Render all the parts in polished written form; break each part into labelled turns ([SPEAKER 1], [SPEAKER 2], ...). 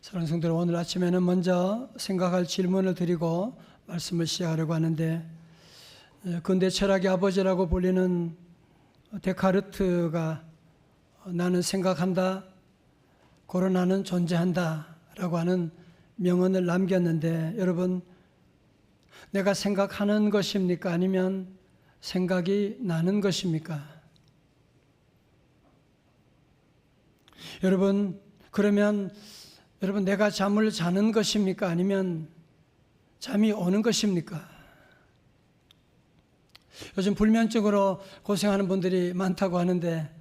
[SPEAKER 1] 사랑하는 성도들, 오늘 아침에는 먼저 생각할 질문을 드리고 말씀을 시작하려고 하는데, 근대 철학의 아버지라고 불리는 데카르트가 나는 생각한다, 고로 나는 존재한다 라고 하는 명언을 남겼는데, 여러분, 내가 생각하는 것입니까? 아니면 생각이 나는 것입니까? 그러면 여러분, 내가 잠을 자는 것입니까? 아니면 잠이 오는 것입니까? 요즘 불면증으로 고생하는 분들이 많다고 하는데,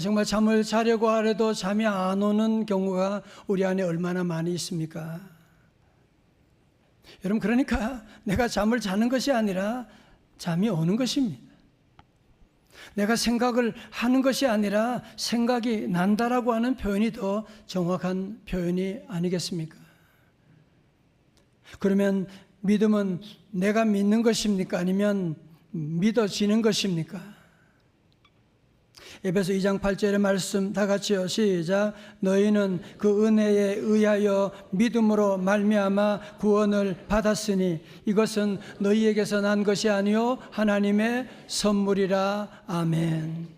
[SPEAKER 1] 정말 잠을 자려고 하려도 잠이 안 오는 경우가 우리 안에 얼마나 많이 있습니까? 여러분, 그러니까 내가 잠을 자는 것이 아니라 잠이 오는 것입니다. 내가 생각을 하는 것이 아니라 생각이 난다라고 하는 표현이 더 정확한 표현이 아니겠습니까? 그러면 믿음은 내가 믿는 것입니까? 아니면 믿어지는 것입니까? 에베소 2장 8절의 말씀 다 같이요. 시작. 너희는 그 은혜에 의하여 믿음으로 말미암아 구원을 받았으니 이것은 너희에게서 난 것이 아니요 하나님의 선물이라. 아멘.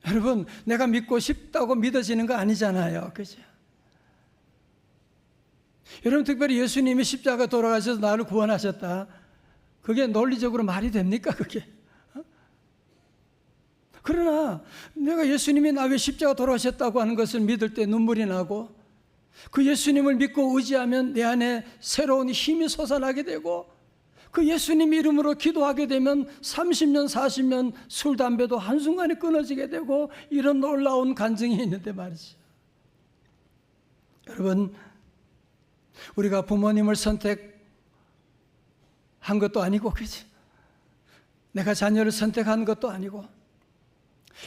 [SPEAKER 1] 여러분, 내가 믿고 싶다고 믿어지는 거 아니잖아요. 그죠? 여러분, 특별히 예수님이 십자가 돌아가셔서 나를 구원하셨다. 그게 논리적으로 말이 됩니까? 그게? 그러나 내가 예수님이 나 위해 십자가 돌아오셨다고 하는 것을 믿을 때 눈물이 나고, 그 예수님을 믿고 의지하면 내 안에 새로운 힘이 솟아나게 되고, 그 예수님 이름으로 기도하게 되면 30년 40년 술 담배도 한순간에 끊어지게 되고, 이런 놀라운 간증이 있는데 말이죠. 여러분, 우리가 부모님을 선택한 것도 아니고, 그치? 내가 자녀를 선택한 것도 아니고,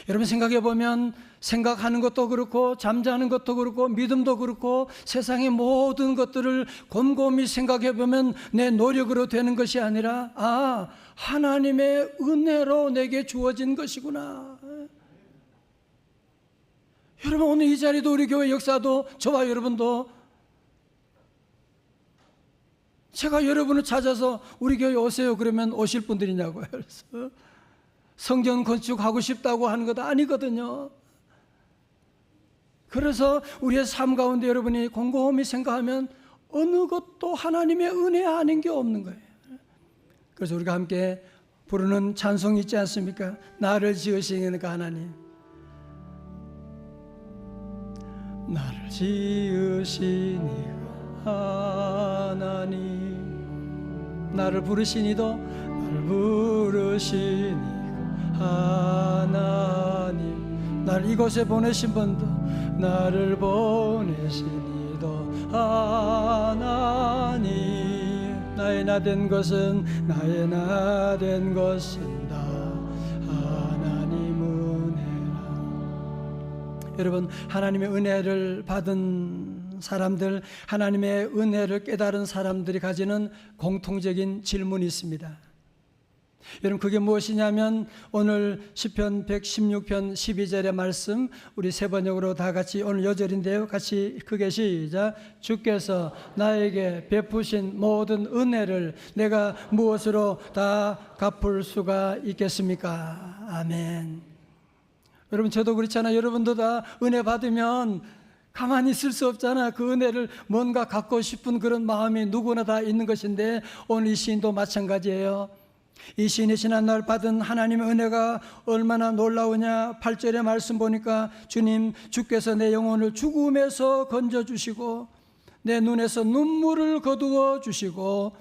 [SPEAKER 1] 여러분, 생각해 보면 생각하는 것도 그렇고 잠자는 것도 그렇고 믿음도 그렇고 세상의 모든 것들을 곰곰이 생각해 보면 내 노력으로 되는 것이 아니라 하나님의 은혜로 내게 주어진 것이구나. 여러분, 오늘 이 자리도 우리 교회 역사도 저와 여러분도 제가 여러분을 찾아서 우리 교회 오세요 그러면 오실 분들이냐고요. 그래서 성전 건축하고 싶다고 하는 것도 아니거든요. 그래서 우리의 삶 가운데 여러분이 곰곰이 생각하면 어느 것도 하나님의 은혜 아닌 게 없는 거예요. 그래서 우리가 함께 부르는 찬송이 있지 않습니까? 나를 지으신 그 하나님, 나를 지으신 그 하나님, 나를 부르시니도 나를 부르시니 하나님, 나를 이곳에 보내신 분도 나를 보내시니도 하나님, 나의 나된 것은 나의 나된 것은 다 하나님 은혜라. 여러분, 하나님의 은혜를 받은 사람들, 하나님의 은혜를 깨달은 사람들이 가지는 공통적인 질문이 있습니다. 여러분, 그게 무엇이냐면 오늘 시편 116편 12절의 말씀, 우리 세 번역으로 다 같이, 오늘 요절인데요, 같이 크게 시작. 주께서 나에게 베푸신 모든 은혜를 내가 무엇으로 다 갚을 수가 있겠습니까? 아멘. 여러분, 저도 그렇잖아요. 여러분도 다 은혜 받으면 가만히 있을 수 없잖아. 그 은혜를 뭔가 갖고 싶은 그런 마음이 누구나 다 있는 것인데, 오늘 이 시인도 마찬가지예요. 이 시인이 지난날 받은 하나님의 은혜가 얼마나 놀라우냐. 8절의 말씀 보니까 주께서 내 영혼을 죽음에서 건져주시고 내 눈에서 눈물을 거두어 주시고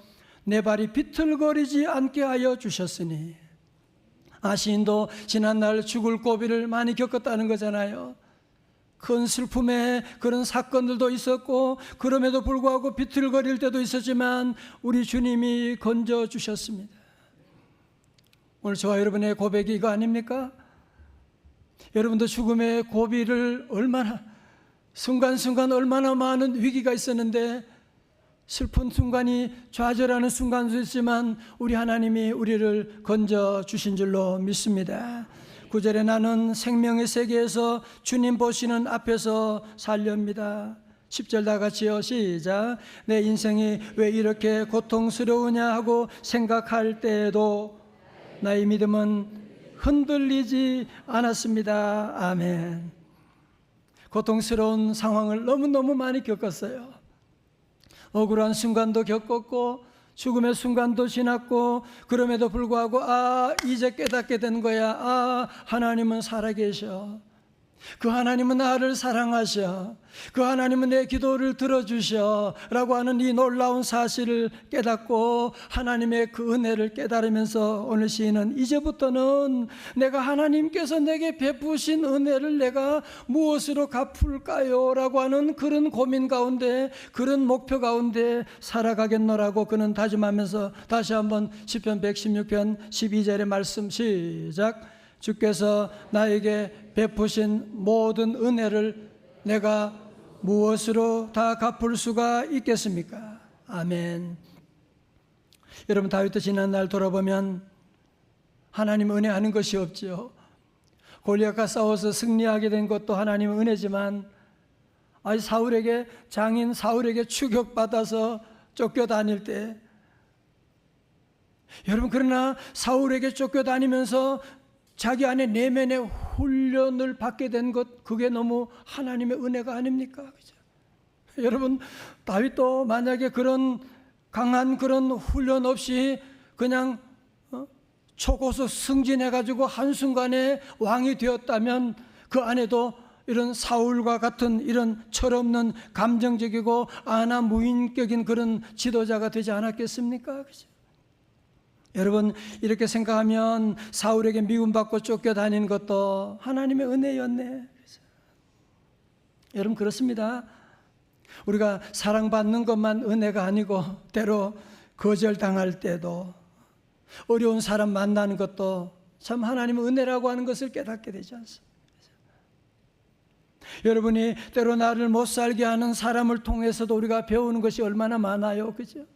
[SPEAKER 1] 내 발이 비틀거리지 않게 하여 주셨으니. 시인도 지난날 죽을 고비를 많이 겪었다는 거잖아요. 큰 슬픔의 그런 사건들도 있었고, 그럼에도 불구하고 비틀거릴 때도 있었지만 우리 주님이 건져주셨습니다. 오늘 저와 여러분의 고백이 이거 아닙니까? 여러분도 죽음의 고비를 얼마나, 순간순간 얼마나 많은 위기가 있었는데, 슬픈 순간이 좌절하는 순간도 있지만 우리 하나님이 우리를 건져주신 줄로 믿습니다. 9절에 나는 생명의 세계에서 주님 보시는 앞에서 살렵니다. 10절 다 같이요. 시작. 내 인생이 왜 이렇게 고통스러우냐 하고 생각할 때에도 나의 믿음은 흔들리지 않았습니다. 아멘. 고통스러운 상황을 너무너무 많이 겪었어요. 억울한 순간도 겪었고 죽음의 순간도 지났고, 그럼에도 불구하고 이제 깨닫게 된 거야. 하나님은 살아계셔. 그 하나님은 나를 사랑하셔. 그 하나님은 내 기도를 들어주셔 라고 하는 이 놀라운 사실을 깨닫고 하나님의 그 은혜를 깨달으면서 오늘 시인은 이제부터는 내가 하나님께서 내게 베푸신 은혜를 내가 무엇으로 갚을까요? 라고 하는 그런 고민 가운데, 그런 목표 가운데 살아가겠노라고 그는 다짐하면서 다시 한번 시편 116편 12절의 말씀 시작. 주께서 나에게 베푸신 모든 은혜를 내가 무엇으로 다 갚을 수가 있겠습니까? 아멘. 여러분, 다윗도 지난날 돌아보면 하나님 은혜하는 것이 없죠. 골리앗과 싸워서 승리하게 된 것도 하나님의 은혜지만 사울에게, 장인 사울에게 추격받아서 쫓겨다닐 때, 여러분, 그러나 사울에게 쫓겨다니면서 자기 안에 내면의 훈련을 받게 된 것, 그게 너무 하나님의 은혜가 아닙니까? 그죠? 여러분, 다윗도 만약에 그런 강한 그런 훈련 없이 그냥 초고속 승진해가지고 한순간에 왕이 되었다면 그 안에도 이런 사울과 같은 이런 철없는 감정적이고 무인격인 그런 지도자가 되지 않았겠습니까? 그죠? 여러분, 이렇게 생각하면 사울에게 미움받고 쫓겨다니는 것도 하나님의 은혜였네. 여러분, 그렇습니다. 우리가 사랑받는 것만 은혜가 아니고 때로 거절당할 때도, 어려운 사람 만나는 것도 참 하나님의 은혜라고 하는 것을 깨닫게 되지 않습니까? 여러분이 때로 나를 못 살게 하는 사람을 통해서도 우리가 배우는 것이 얼마나 많아요. 그죠?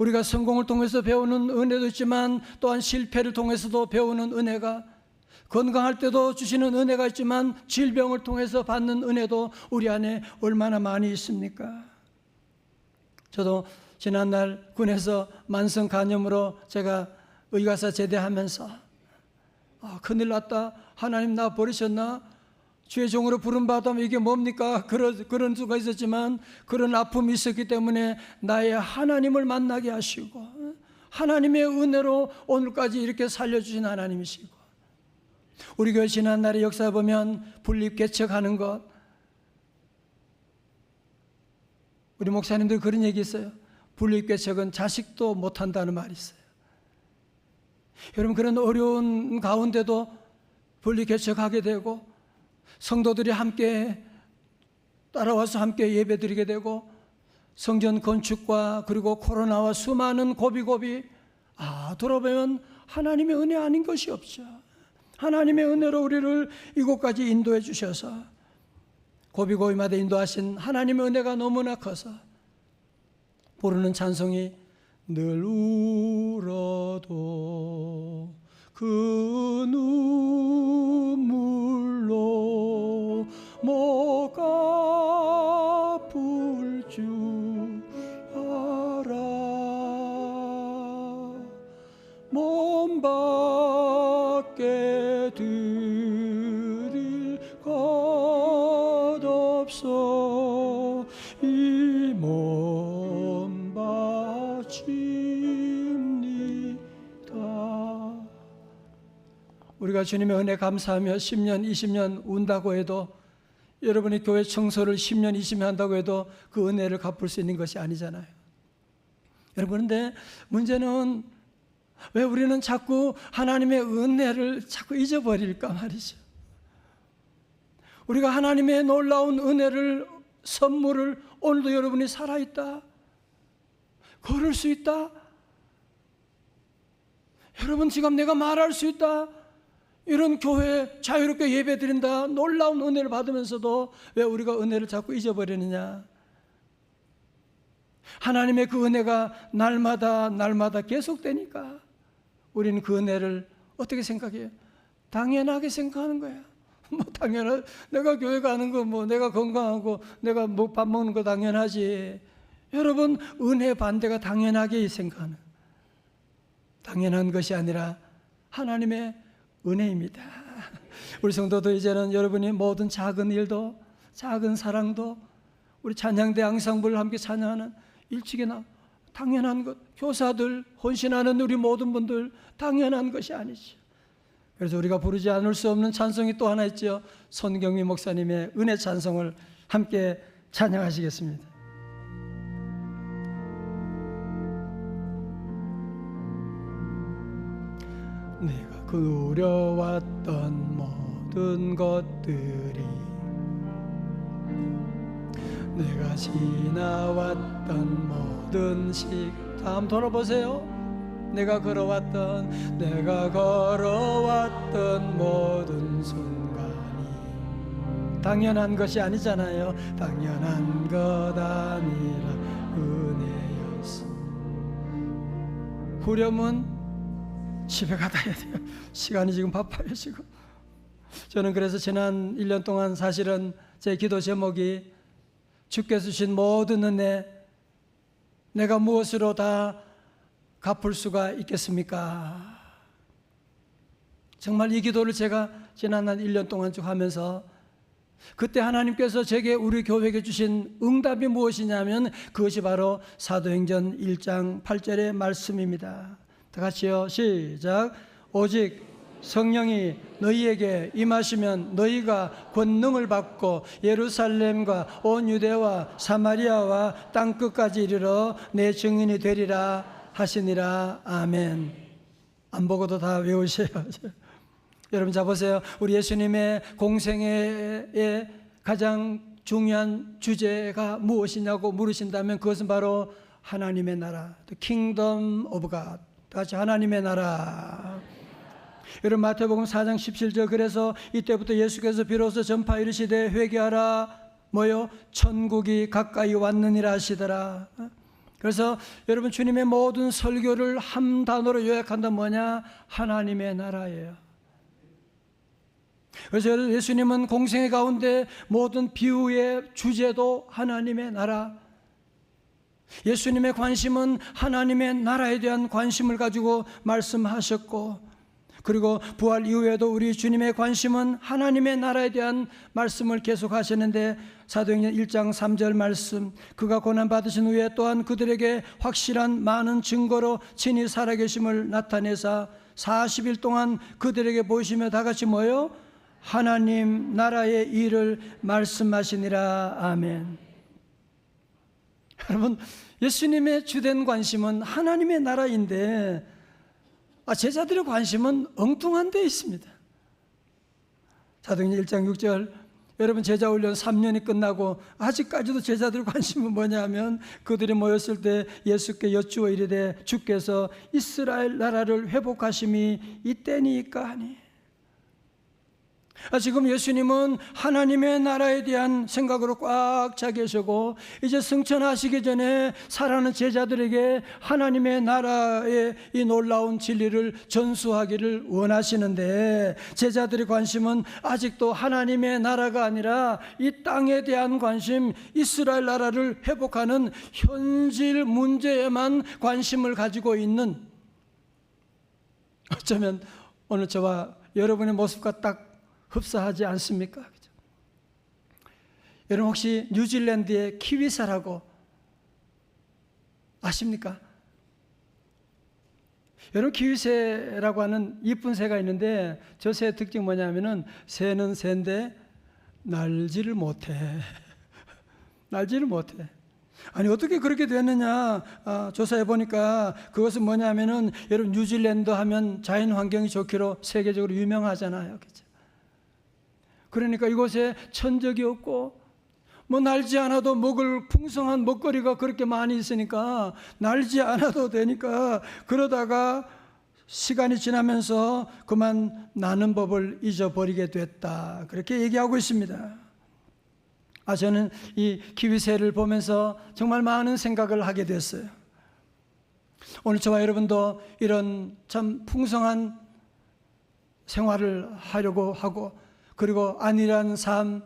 [SPEAKER 1] 우리가 성공을 통해서 배우는 은혜도 있지만 또한 실패를 통해서도 배우는 은혜가, 건강할 때도 주시는 은혜가 있지만 질병을 통해서 받는 은혜도 우리 안에 얼마나 많이 있습니까? 저도 지난날 군에서 만성 간염으로 제가 의과사 제대하면서 큰일 났다, 하나님 나 버리셨나, 주의 종으로 부름받으면 이게 뭡니까? 그런 수가 있었지만 그런 아픔이 있었기 때문에 나의 하나님을 만나게 하시고, 하나님의 은혜로 오늘까지 이렇게 살려주신 하나님이시고, 우리 교회 지난날의 역사 보면 분립개척하는 것, 우리 목사님들 그런 얘기 있어요. 분립개척은 자식도 못한다는 말이 있어요. 여러분, 그런 어려운 가운데도 분립개척하게 되고 성도들이 함께 따라와서 함께 예배드리게 되고, 성전 건축과 그리고 코로나와 수많은 고비고비, 돌아보면 하나님의 은혜 아닌 것이 없죠. 하나님의 은혜로 우리를 이곳까지 인도해 주셔서 고비고비마다 인도하신 하나님의 은혜가 너무나 커서 부르는 찬송이 늘 울어도 그 눈물로 못 갚을 줄 알아. 몸 밖에 드릴 것 없어 이 몸 바칩니다. 우리가 주님의 은혜 감사하며 10년, 20년 운다고 해도, 여러분이 교회 청소를 10년, 20년 한다고 해도 그 은혜를 갚을 수 있는 것이 아니잖아요. 여러분, 그런데 문제는 왜 우리는 자꾸 하나님의 은혜를 자꾸 잊어버릴까 말이죠. 우리가 하나님의 놀라운 은혜를, 선물을, 오늘도 여러분이 살아있다, 걸을 수 있다, 여러분 지금 내가 말할 수 있다, 이런 교회 자유롭게 예배드린다, 놀라운 은혜를 받으면서도 왜 우리가 은혜를 자꾸 잊어버리느냐. 하나님의 그 은혜가 날마다 계속되니까 우리는 그 은혜를 어떻게 생각해요? 당연하게 생각하는 거예요. 뭐 당연한, 내가 교회 가는 거 뭐 내가 건강하고 내가 뭐 밥 먹는 거 당연하지. 여러분, 은혜 반대가 당연하게 생각하는, 당연한 것이 아니라 하나님의 은혜입니다. 우리 성도도 이제는 여러분이 모든 작은 일도, 작은 사랑도, 우리 찬양대 앙상블을 함께 찬양하는 일찍이나 당연한 것, 교사들, 헌신하는 우리 모든 분들 당연한 것이 아니죠. 그래서 우리가 부르지 않을 수 없는 찬송이 또 하나 있죠. 손경미 목사님의 은혜 찬송을 함께 찬양하시겠습니다. 내가 그려왔던 모든 것들이, 내가 지나왔던 모든 다음 돌아보세요. 내가 걸어왔던 모든 순간이 당연한 것이 아니잖아요. 당연한 것 아니라 은혜였어. 후렴은 집에 가다 해야 돼요. 시간이 지금 바빠요 지금. 저는 그래서 지난 1년 동안 사실은 제 기도 제목이 주께서 주신 모든 은혜 내가 무엇으로 다 갚을 수가 있겠습니까? 정말 이 기도를 제가 지난 1년 동안 쭉 하면서 그때 하나님께서 제게 우리 교회에 주신 응답이 무엇이냐면 그것이 바로 사도행전 1장 8절의 말씀입니다. 다 같이요. 시작. 오직 성령이 너희에게 임하시면 너희가 권능을 받고 예루살렘과 온 유대와 사마리아와 땅끝까지 이르러 내 증인이 되리라 하시니라. 아멘. 안 보고도 다 외우세요. 여러분 자 보세요. 우리 예수님의 공생애의 가장 중요한 주제가 무엇이냐고 물으신다면 그것은 바로 하나님의 나라, The Kingdom of God. 다시 하나님의 나라. 여러분 마태복음 4장 17절 그래서 이때부터 예수께서 비로소 전파 이르시되 회개하라. 뭐요? 천국이 가까이 왔느니라 하시더라. 그래서 여러분 주님의 모든 설교를 한 단어로 요약한다면 뭐냐? 하나님의 나라예요. 그래서 예수님은 공생애 가운데 모든 비유의 주제도 하나님의 나라, 예수님의 관심은 하나님의 나라에 대한 관심을 가지고 말씀하셨고, 그리고 부활 이후에도 우리 주님의 관심은 하나님의 나라에 대한 말씀을 계속 하셨는데 사도행전 1장 3절 말씀, 그가 고난받으신 후에 또한 그들에게 확실한 많은 증거로 친히 살아계심을 나타내사 40일 동안 그들에게 보이시며 다같이 뭐요? 하나님 나라의 일을 말씀하시니라. 아멘. 여러분 예수님의 주된 관심은 하나님의 나라인데 제자들의 관심은 엉뚱한 데 있습니다. 사도행전 1장 6절 여러분 제자 훈련 3년이 끝나고 아직까지도 제자들 관심은 뭐냐면 그들이 모였을 때 예수께 여쭈어 이르되 주께서 이스라엘 나라를 회복하심이 이때니까 하니. 지금 예수님은 하나님의 나라에 대한 생각으로 꽉 차 계시고 이제 승천하시기 전에 살아가는 제자들에게 하나님의 나라의 이 놀라운 진리를 전수하기를 원하시는데 제자들의 관심은 아직도 하나님의 나라가 아니라 이 땅에 대한 관심, 이스라엘 나라를 회복하는 현실 문제에만 관심을 가지고 있는, 어쩌면 오늘 저와 여러분의 모습과 딱 흡사하지 않습니까? 그죠? 여러분 혹시 뉴질랜드의 키위새라고 아십니까? 여러분 키위새라고 하는 이쁜 새가 있는데 저 새의 특징이 뭐냐면은 새는 새인데 날지를 못해. 날지를 못해. 아니 어떻게 그렇게 됐느냐 조사해 보니까 그것은 뭐냐면은 여러분 뉴질랜드 하면 자연 환경이 좋기로 세계적으로 유명하잖아요. 그죠? 그러니까 이곳에 천적이 없고 뭐 날지 않아도 먹을 풍성한 먹거리가 그렇게 많이 있으니까 날지 않아도 되니까 그러다가 시간이 지나면서 그만 나는 법을 잊어버리게 됐다. 그렇게 얘기하고 있습니다. 저는 이 키위새를 보면서 정말 많은 생각을 하게 됐어요. 오늘 저와 여러분도 이런 참 풍성한 생활을 하려고 하고 그리고 안일한 삶,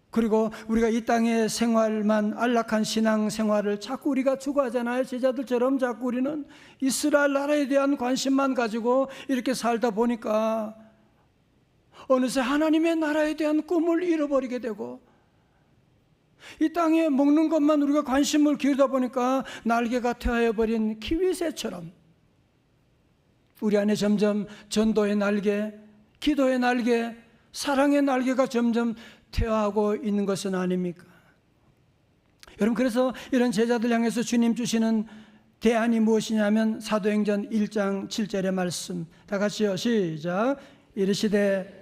[SPEAKER 1] 그리고 우리가 이 땅의 생활만, 안락한 신앙 생활을 자꾸 우리가 추구하잖아요. 제자들처럼 자꾸 우리는 이스라엘 나라에 대한 관심만 가지고 이렇게 살다 보니까 어느새 하나님의 나라에 대한 꿈을 잃어버리게 되고, 이 땅에 먹는 것만 우리가 관심을 기울이다 보니까 날개가 퇴화해버린 키위새처럼 우리 안에 점점 전도의 날개, 기도의 날개, 사랑의 날개가 점점 퇴화하고 있는 것은 아닙니까? 여러분, 그래서 이런 제자들 향해서 주님 주시는 대안이 무엇이냐면 사도행전 1장 7절의 말씀, 다 같이요, 시작. 이르시되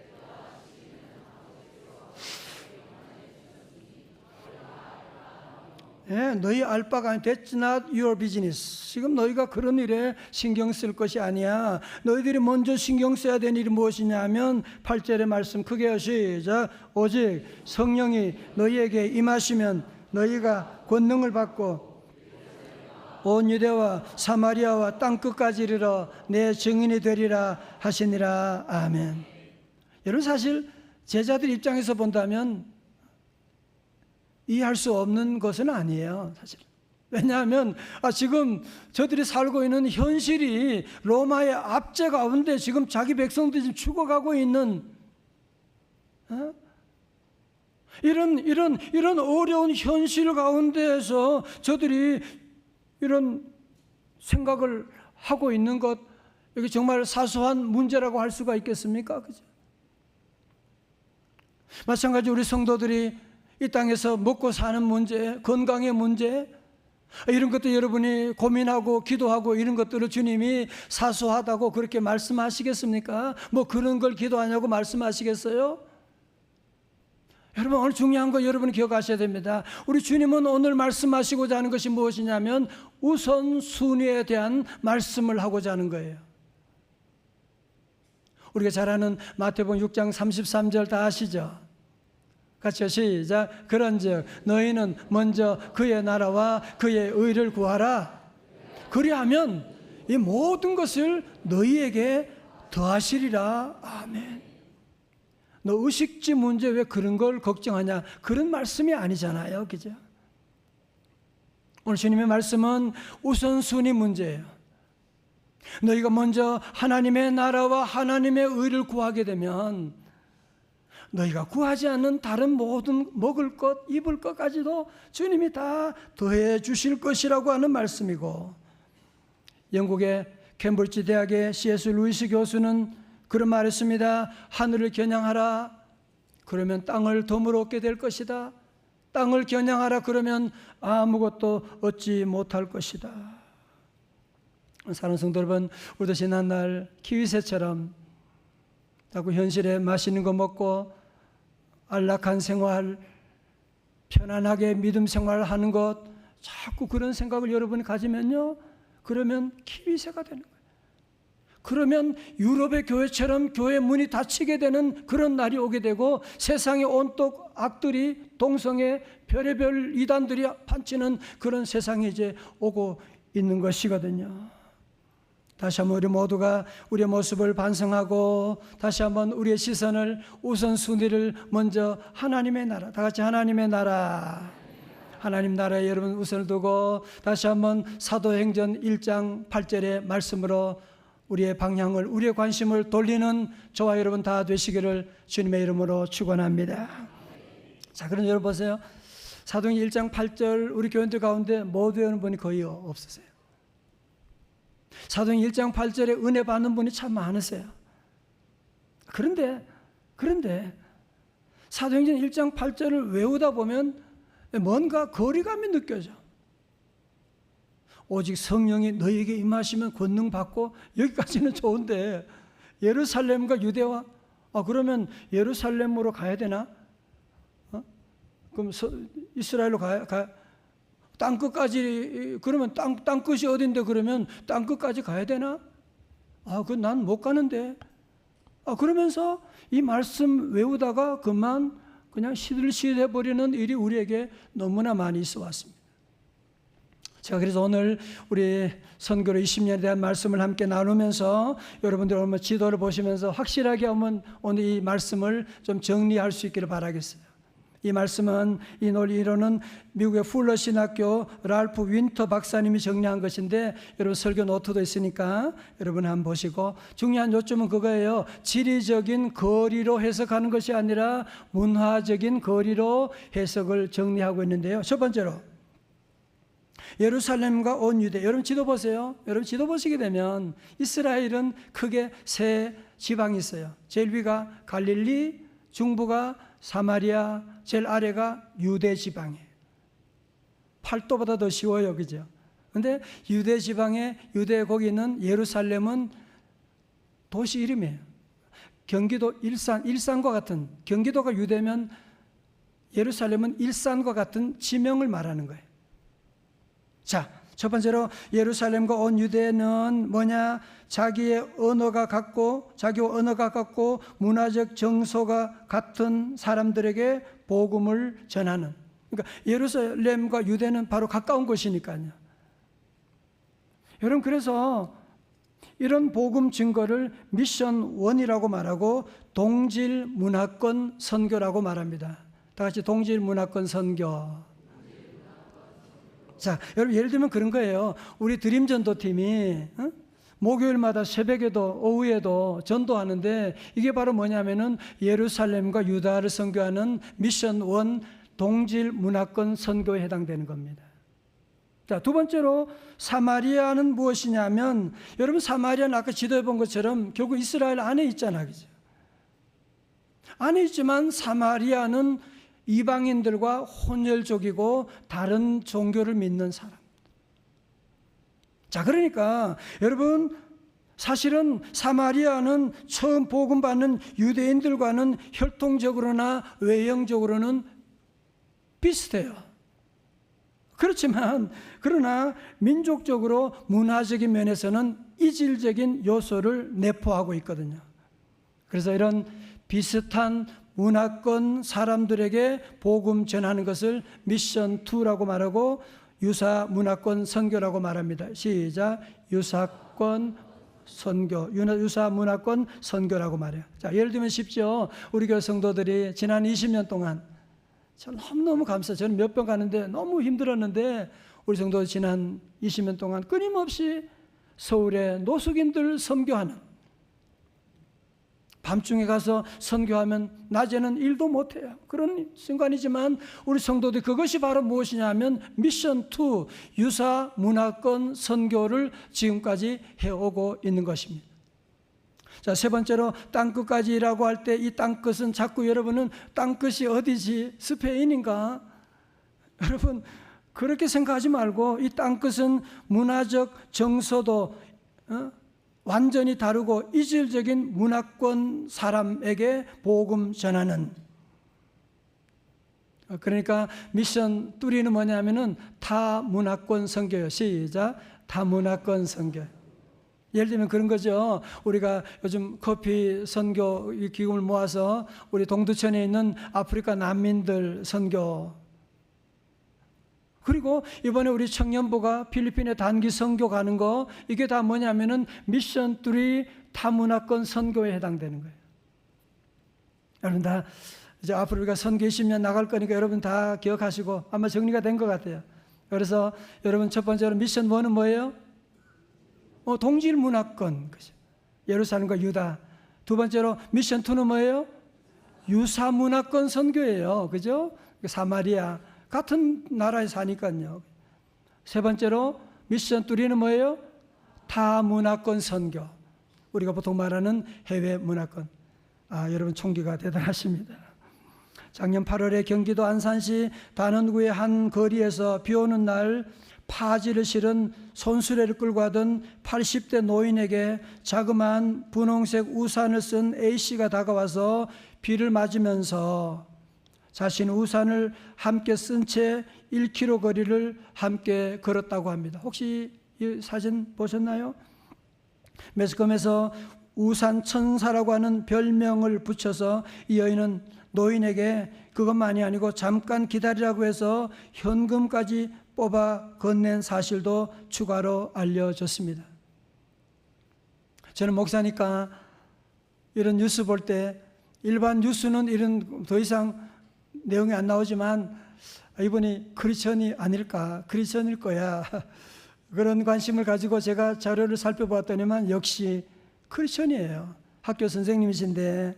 [SPEAKER 1] 너희 알 바가 아니, that's not your business. 지금 너희가 그런 일에 신경 쓸 것이 아니야. 너희들이 먼저 신경 써야 되는 일이 무엇이냐면 8절의 말씀 크게 시작. 오직 성령이 너희에게 임하시면 너희가 권능을 받고 온 유대와 사마리아와 땅끝까지 이르러 내 증인이 되리라 하시니라. 아멘. 여러분, 사실 제자들 입장에서 본다면 이해할 수 없는 것은 아니에요, 사실. 왜냐하면 지금 저들이 살고 있는 현실이 로마의 압제 가운데 지금 자기 백성들이 지금 죽어가고 있는 이런 어려운 현실 가운데에서 저들이 이런 생각을 하고 있는 것, 이게 정말 사소한 문제라고 할 수가 있겠습니까? 그죠? 마찬가지로 우리 성도들이 이 땅에서 먹고 사는 문제, 건강의 문제, 이런 것도 여러분이 고민하고 기도하고 이런 것들을 주님이 사소하다고 그렇게 말씀하시겠습니까? 뭐 그런 걸 기도하냐고 말씀하시겠어요? 여러분, 오늘 중요한 거 여러분이 기억하셔야 됩니다. 우리 주님은 오늘 말씀하시고자 하는 것이 무엇이냐면 우선순위에 대한 말씀을 하고자 하는 거예요. 우리가 잘 아는 마태복음 6장 33절 다 아시죠? 같이 시작. 그런즉 너희는 먼저 그의 나라와 그의 의를 구하라. 그리하면 이 모든 것을 너희에게 더하시리라. 아멘. 너 의식지 문제 왜 그런 걸 걱정하냐? 그런 말씀이 아니잖아요, 그죠? 오늘 주님의 말씀은 우선순위 문제예요. 너희가 먼저 하나님의 나라와 하나님의 의를 구하게 되면 너희가 구하지 않는 다른 모든 먹을 것, 입을 것까지도 주님이 다 더해 주실 것이라고 하는 말씀이고, 영국의 캠브리지 대학의 C.S. 루이스 교수는 그런 말했습니다. 하늘을 겨냥하라, 그러면 땅을 덤으로 얻게 될 것이다. 땅을 겨냥하라, 그러면 아무것도 얻지 못할 것이다. 사랑하는 성도 여러분, 우리도 지난날 키위새처럼 자꾸 현실에 맛있는 거 먹고 안락한 생활, 편안하게 믿음 생활하는 것, 자꾸 그런 생각을 여러분이 가지면요, 그러면 키위새가 되는 거예요. 그러면 유럽의 교회처럼 교회 문이 닫히게 되는 그런 날이 오게 되고, 세상의 온통 악들이 동성애 별의별 이단들이 판치는 그런 세상이 이제 오고 있는 것이거든요. 다시 한번 우리 모두가 우리의 모습을 반성하고 다시 한번 우리의 시선을, 우선순위를 먼저 하나님의 나라, 다 같이 하나님의 나라, 하나님 나라에 여러분 우선을 두고 다시 한번 사도행전 1장 8절의 말씀으로 우리의 방향을, 우리의 관심을 돌리는 저와 여러분 다 되시기를 주님의 이름으로 축원합니다. 자, 그럼 여러분 보세요. 사도행전 1장 8절 우리 교인들 가운데 못 외우는 분이 거의 없으세요. 사도행전 1장 8절에 은혜 받는 분이 참 많으세요. 그런데 사도행전 1장 8절을 외우다 보면 뭔가 거리감이 느껴져. 오직 성령이 너희에게 임하시면 권능 받고, 여기까지는 좋은데 예루살렘과 유대와, 그러면 예루살렘으로 가야 되나? 그럼 이스라엘로 가야 땅끝까지, 그러면 땅끝이 어딘데, 그러면 땅끝까지 가야 되나? 그건 난 못 가는데. 그러면서 이 말씀 외우다가 그만 그냥 시들시들해버리는 일이 우리에게 너무나 많이 있어 왔습니다. 제가 그래서 오늘 우리 선교로 20년에 대한 말씀을 함께 나누면서 여러분들 오늘 지도를 보시면서 확실하게 오늘 이 말씀을 좀 정리할 수 있기를 바라겠어요. 이 말씀은 이 논리로는 미국의 풀러 신학교 랄프 윈터 박사님이 정리한 것인데 여러분 설교 노트도 있으니까 여러분 한번 보시고 중요한 요점은 그거예요. 지리적인 거리로 해석하는 것이 아니라 문화적인 거리로 해석을 정리하고 있는데요. 첫 번째로 예루살렘과 온 유대. 여러분 지도 보세요. 여러분 지도 보시게 되면 이스라엘은 크게 세 지방이 있어요. 제일 위가 갈릴리, 중부가 사마리아, 제일 아래가 유대 지방이에요. 팔도보다 더 쉬워요, 그죠? 근데 유대 지방에 유대 거기 있는 예루살렘은 도시 이름이에요. 경기도 일산과 같은, 경기도가 유대면 예루살렘은 일산과 같은 지명을 말하는 거예요. 자, 첫 번째로 예루살렘과 온 유대는 뭐냐? 자기의 언어가 같고 문화적 정서가 같은 사람들에게 복음을 전하는. 그러니까 예루살렘과 유대는 바로 가까운 곳이니까요. 여러분 그래서 이런 복음 증거를 미션 1이라고 말하고 동질 문화권 선교라고 말합니다. 다 같이 동질 문화권 선교. 자, 여러분 예를 들면 그런 거예요. 우리 드림 전도팀이 목요일마다 새벽에도 오후에도 전도하는데 이게 바로 뭐냐면은 예루살렘과 유다를 선교하는 미션 1 동질 문화권 선교에 해당되는 겁니다. 자, 두 번째로 사마리아는 무엇이냐면 여러분 사마리아는 아까 지도해 본 것처럼 결국 이스라엘 안에 있잖아, 그죠? 안에 있지만 사마리아는 이방인들과 혼혈족이고 다른 종교를 믿는 사람. 자, 그러니까 여러분 사실은 사마리아는 처음 복음 받는 유대인들과는 혈통적으로나 외형적으로는 비슷해요. 그렇지만 그러나 민족적으로 문화적인 면에서는 이질적인 요소를 내포하고 있거든요. 그래서 이런 비슷한 문화권 사람들에게 복음 전하는 것을 미션 2라고 말하고 유사 문화권 선교라고 말합니다. 시작. 유사권 선교, 유사 문화권 선교라고 말해요. 자, 예를 들면 쉽죠. 우리 교회 성도들이 지난 20년 동안 저는 너무너무 감사해요. 저는 몇 번 가는데 너무 힘들었는데 우리 성도 지난 20년 동안 끊임없이 서울에 노숙인들 선교하는, 밤중에 가서 선교하면 낮에는 일도 못해요. 그런 순간이지만 우리 성도들 그것이 바로 무엇이냐면 미션 2 유사 문화권 선교를 지금까지 해오고 있는 것입니다. 자, 세 번째로 땅끝까지라고 할 때 이 땅끝은 자꾸 여러분은 땅끝이 어디지? 스페인인가? 여러분 그렇게 생각하지 말고 이 땅끝은 문화적 정서도 완전히 다르고 이질적인 문화권 사람에게 복음 전하는. 그러니까 미션 3는 뭐냐면은 타문화권 선교요. 시작. 타문화권 선교. 예를 들면 그런 거죠. 우리가 요즘 커피 선교 기금을 모아서 우리 동두천에 있는 아프리카 난민들 선교, 그리고 이번에 우리 청년부가 필리핀에 단기 선교 가는 거, 이게 다 뭐냐면은 미션 3 타문화권 선교에 해당되는 거예요. 여러분 다 이제 앞으로 우리가 선교 20년 나갈 거니까 여러분 다 기억하시고 아마 정리가 된 것 같아요. 그래서 여러분 첫 번째로 미션 1은 뭐예요? 동질 문화권, 그죠? 예루살렘과 유다. 두 번째로 미션 2는 뭐예요? 유사 문화권 선교예요, 그죠? 사마리아 같은 나라에 사니까요. 세 번째로 미션 3는 뭐예요? 타문화권 선교. 우리가 보통 말하는 해외 문화권. 여러분 총기가 대단하십니다. 작년 8월에 경기도 안산시 단원구의 한 거리에서 비 오는 날 파지를 실은 손수레를 끌고 가던 80대 노인에게 자그마한 분홍색 우산을 쓴 A씨가 다가와서 비를 맞으면서 자신 우산을 함께 쓴 채 1km 거리를 함께 걸었다고 합니다. 혹시 이 사진 보셨나요? 매스컴에서 우산 천사라고 하는 별명을 붙여서 이 여인은 노인에게 그것만이 아니고 잠깐 기다리라고 해서 현금까지 뽑아 건넨 사실도 추가로 알려졌습니다. 저는 목사니까 이런 뉴스 볼 때 일반 뉴스는 이런 더 이상 내용이 안 나오지만 이분이 크리스천이 아닐까, 크리스천일 거야 그런 관심을 가지고 제가 자료를 살펴보았더니만 역시 크리스천이에요. 학교 선생님이신데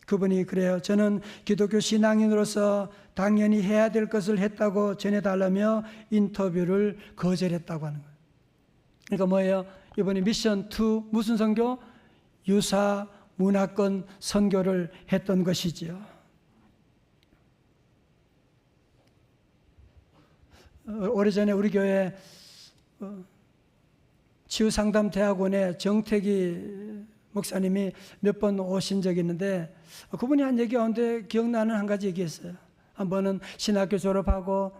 [SPEAKER 1] 그분이 그래요. 저는 기독교 신앙인으로서 당연히 해야 될 것을 했다고 전해달라며 인터뷰를 거절했다고 하는 거예요. 그러니까 뭐예요? 이분이 미션 2 무슨 선교? 유사 문화권 선교를 했던 것이지요. 오래전에 우리 교회 치유상담대학원에 정택이 목사님이 몇 번 오신 적이 있는데 그분이 한 얘기 가운데 기억나는 한 가지 얘기했어요. 한 번은 신학교 졸업하고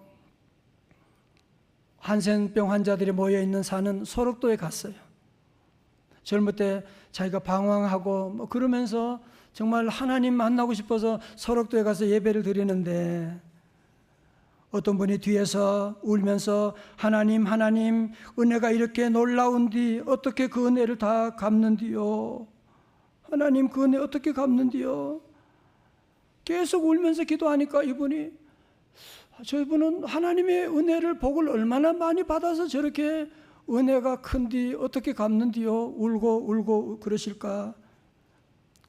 [SPEAKER 1] 한센병 환자들이 모여있는 사는 소록도에 갔어요. 젊을 때 자기가 방황하고 뭐 그러면서 정말 하나님 만나고 싶어서 소록도에 가서 예배를 드리는데 어떤 분이 뒤에서 울면서 하나님 은혜가 이렇게 놀라운디 어떻게 그 은혜를 다 갚는디요? 하나님 그 은혜 어떻게 갚는디요? 계속 울면서 기도하니까 이분이 저분은 하나님의 은혜를 복을 얼마나 많이 받아서 저렇게 은혜가 큰디 어떻게 갚는디요? 울고 그러실까?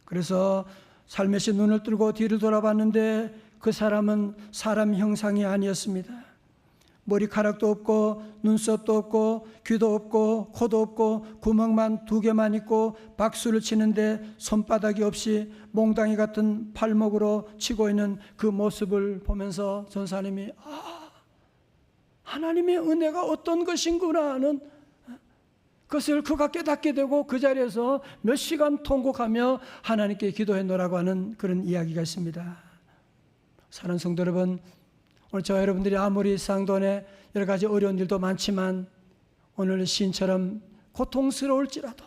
[SPEAKER 1] 그래서 살며시 눈을 뜨고 뒤를 돌아봤는데 그 사람은 사람 형상이 아니었습니다. 머리카락도 없고 눈썹도 없고 귀도 없고 코도 없고 구멍만 2개만 있고 박수를 치는데 손바닥이 없이 몽땅이 같은 팔목으로 치고 있는 그 모습을 보면서 전사님이 하나님의 은혜가 어떤 것인구나 하는 그것을 그가 깨닫게 되고 그 자리에서 몇 시간 통곡하며 하나님께 기도했노라고 하는 그런 이야기가 있습니다. 사랑하는 성도 여러분, 오늘 저와 여러분들이 아무리 상도원에 여러 가지 어려운 일도 많지만 오늘 시인처럼 고통스러울지라도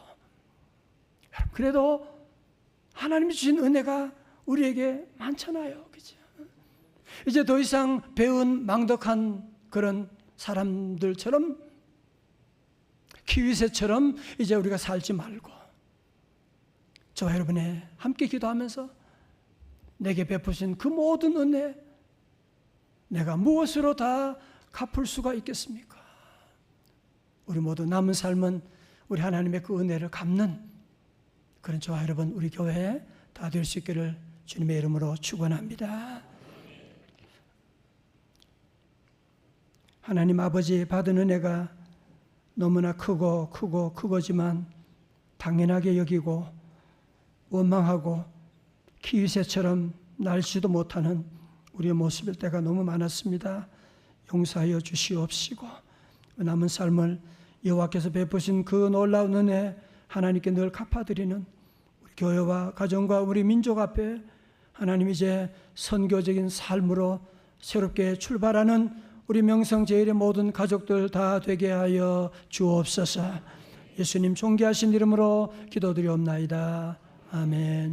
[SPEAKER 1] 그래도 하나님이 주신 은혜가 우리에게 많잖아요. 그죠? 이제 더 이상 배은 망덕한 그런 사람들처럼 키위새처럼 이제 우리가 살지 말고 저와 여러분이 함께 기도하면서 내게 베푸신 그 모든 은혜 내가 무엇으로 다 갚을 수가 있겠습니까? 우리 모두 남은 삶은 우리 하나님의 그 은혜를 갚는 그런 저와 여러분 우리 교회 다 될 수 있기를 주님의 이름으로 축원합니다. 하나님 아버지 받은 은혜가 너무나 크고지만 당연하게 여기고 원망하고 키위새처럼 날지도 못하는 우리의 모습일 때가 너무 많았습니다. 용서하여 주시옵시고 남은 삶을 여호와께서 베푸신 그 놀라운 은혜 하나님께 늘 갚아드리는 우리 교회와 가정과 우리 민족 앞에 하나님 이제 선교적인 삶으로 새롭게 출발하는 우리 명성제일의 모든 가족들 다 되게 하여 주옵소서. 예수님 존귀하신 이름으로 기도드리옵나이다. 아멘.